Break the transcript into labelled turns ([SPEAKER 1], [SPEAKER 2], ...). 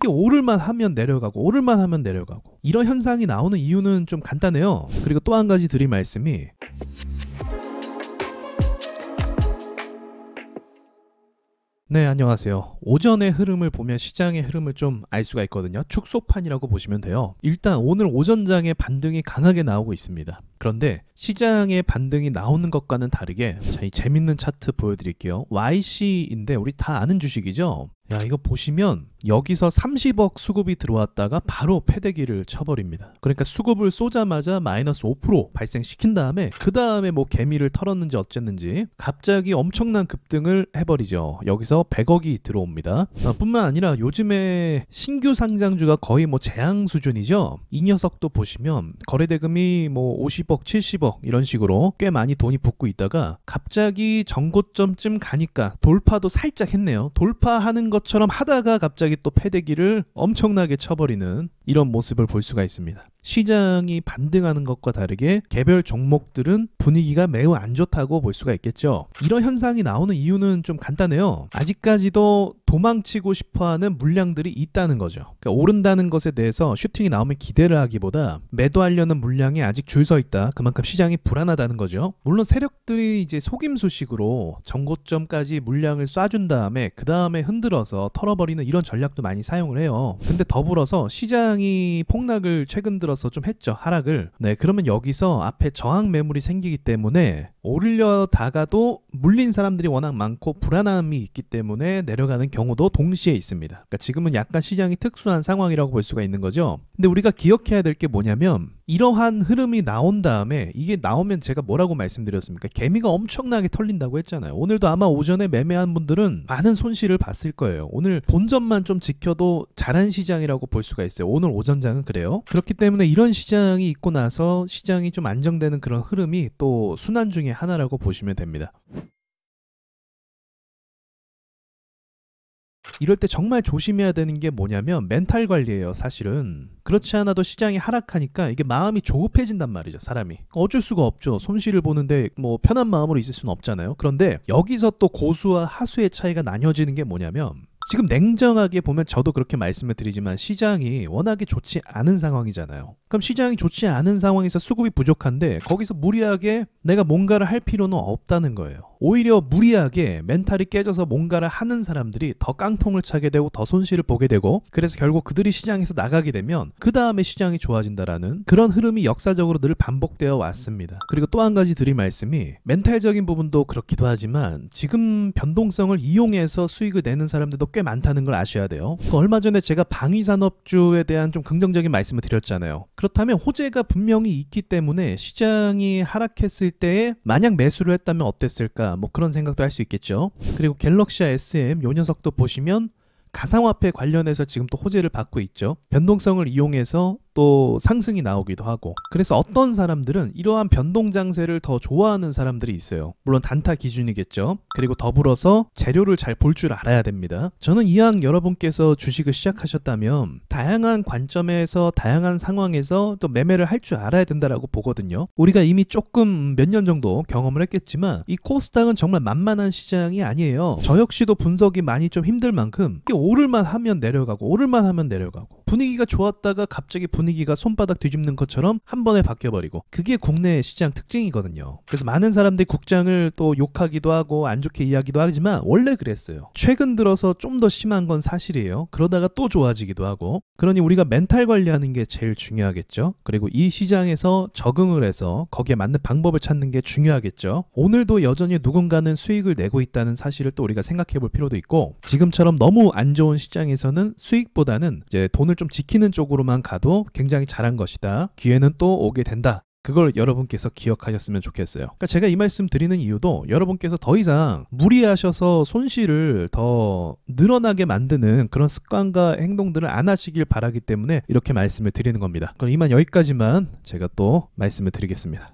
[SPEAKER 1] 이게 오를만 하면 내려가고 오를만 하면 내려가고 이런 현상이 나오는 이유는 좀 간단해요. 그리고 또 한 가지 드릴 말씀이 네, 안녕하세요. 오전의 흐름을 보면 시장의 흐름을 좀 알 수가 있거든요. 축소판이라고 보시면 돼요. 일단 오늘 오전장의 반등이 강하게 나오고 있습니다. 그런데 시장의 반등이 나오는 것과는 다르게 자, 이 재밌는 차트 보여드릴게요. YC인데 우리 다 아는 주식이죠. 야, 이거 보시면 여기서 30억 수급이 들어왔다가 바로 패대기를 쳐버립니다. 그러니까 수급을 쏘자마자 마이너스 5% 발생시킨 다음에 그 다음에 뭐 개미를 털었는지 어쨌는지 갑자기 엄청난 급등을 해버리죠. 여기서 100억이 들어옵니다. 뿐만 아니라 요즘에 신규 상장주가 거의 뭐 재앙 수준이죠. 이 녀석도 보시면 거래대금이 뭐 50억 70억 이런 식으로 꽤 많이 돈이 붙고 있다가 갑자기 전고점쯤 가니까 돌파도 살짝 했네요. 돌파하는 것처럼 하다가 갑자기 또 패대기를 엄청나게 쳐버리는 이런 모습을 볼 수가 있습니다. 시장이 반등하는 것과 다르게 개별 종목들은 분위기가 매우 안 좋다고 볼 수가 있겠죠. 이런 현상이 나오는 이유는 좀 간단해요. 아직까지도 도망치고 싶어하는 물량들이 있다는 거죠. 그러니까 오른다는 것에 대해서 슈팅이 나오면 기대를 하기보다 매도하려는 물량이 아직 줄 서 있다. 그만큼 시장이 불안하다는 거죠. 물론 세력들이 이제 속임수식으로 전고점까지 물량을 쏴준 다음에 그 다음에 흔들어서 털어버리는 이런 전략도 많이 사용을 해요. 근데 더불어서 시장이 폭락을 최근 들어서 좀 했죠. 하락을. 네, 그러면 여기서 앞에 저항 매물이 생기기 때문에 오르려다가도 물린 사람들이 워낙 많고 불안함이 있기 때문에 내려가는 경우도 동시에 있습니다. 그러니까 지금은 약간 시장이 특수한 상황이라고 볼 수가 있는 거죠. 근데 우리가 기억해야 될 게 뭐냐면 이러한 흐름이 나온 다음에 이게 나오면 제가 뭐라고 말씀드렸습니까? 개미가 엄청나게 털린다고 했잖아요. 오늘도 아마 오전에 매매한 분들은 많은 손실을 봤을 거예요. 오늘 본전만 좀 지켜도 잘한 시장이라고 볼 수가 있어요. 오늘 오전장은 그래요. 그렇기 때문에 이런 시장이 있고 나서 시장이 좀 안정되는 그런 흐름이 또 순환 중에 하나라고 보시면 됩니다. 이럴 때 정말 조심해야 되는 게 뭐냐면 멘탈 관리예요. 사실은 그렇지 않아도 시장이 하락하니까 이게 마음이 조급해진단 말이죠. 사람이 어쩔 수가 없죠. 손실을 보는데 뭐 편한 마음으로 있을 수는 없잖아요. 그런데 여기서 또 고수와 하수의 차이가 나뉘어지는 게 뭐냐면 지금 냉정하게 보면 저도 그렇게 말씀을 드리지만 시장이 워낙에 좋지 않은 상황이잖아요. 그럼 시장이 좋지 않은 상황에서 수급이 부족한데 거기서 무리하게 내가 뭔가를 할 필요는 없다는 거예요. 오히려 무리하게 멘탈이 깨져서 뭔가를 하는 사람들이 더 깡통을 차게 되고 더 손실을 보게 되고 그래서 결국 그들이 시장에서 나가게 되면 그 다음에 시장이 좋아진다라는 그런 흐름이 역사적으로 늘 반복되어 왔습니다. 그리고 또 한 가지 드릴 말씀이 멘탈적인 부분도 그렇기도 하지만 지금 변동성을 이용해서 수익을 내는 사람들도 꽤 많다는 걸 아셔야 돼요. 얼마 전에 제가 방위산업주에 대한 좀 긍정적인 말씀을 드렸잖아요. 그렇다면 호재가 분명히 있기 때문에 시장이 하락했을 때에 만약 매수를 했다면 어땠을까 뭐 그런 생각도 할 수 있겠죠. 그리고 갤럭시아 SM 요 녀석도 보시면 가상화폐 관련해서 지금 또 호재를 받고 있죠. 변동성을 이용해서 또 상승이 나오기도 하고 그래서 어떤 사람들은 이러한 변동 장세를 더 좋아하는 사람들이 있어요. 물론 단타 기준이겠죠. 그리고 더불어서 재료를 잘 볼 줄 알아야 됩니다. 저는 이왕 여러분께서 주식을 시작하셨다면 다양한 관점에서 다양한 상황에서 또 매매를 할 줄 알아야 된다라고 보거든요. 우리가 이미 조금 몇 년 정도 경험을 했겠지만 이 코스닥은 정말 만만한 시장이 아니에요. 저 역시도 분석이 많이 좀 힘들 만큼 이게 오를만 하면 내려가고 오를만 하면 내려가고 분위기가 좋았다가 갑자기 분위기가 손바닥 뒤집는 것처럼 한 번에 바뀌어버리고 그게 국내 시장 특징이거든요. 그래서 많은 사람들이 국장을 또 욕하기도 하고 안 좋게 이야기도 하지만 원래 그랬어요. 최근 들어서 좀 더 심한 건 사실이에요. 그러다가 또 좋아지기도 하고 그러니 우리가 멘탈 관리하는 게 제일 중요하겠죠. 그리고 이 시장에서 적응을 해서 거기에 맞는 방법을 찾는 게 중요하겠죠. 오늘도 여전히 누군가는 수익을 내고 있다는 사실을 또 우리가 생각해 볼 필요도 있고 지금처럼 너무 안 좋은 시장에서는 수익보다는 이제 돈을 좀 지키는 쪽으로만 가도 굉장히 잘한 것이다. 기회는 또 오게 된다. 그걸 여러분께서 기억하셨으면 좋겠어요. 그러니까 제가 이 말씀 드리는 이유도 여러분께서 더 이상 무리하셔서 손실을 더 늘어나게 만드는 그런 습관과 행동들을 안 하시길 바라기 때문에 이렇게 말씀을 드리는 겁니다. 그럼 이만 여기까지만 제가 또 말씀을 드리겠습니다.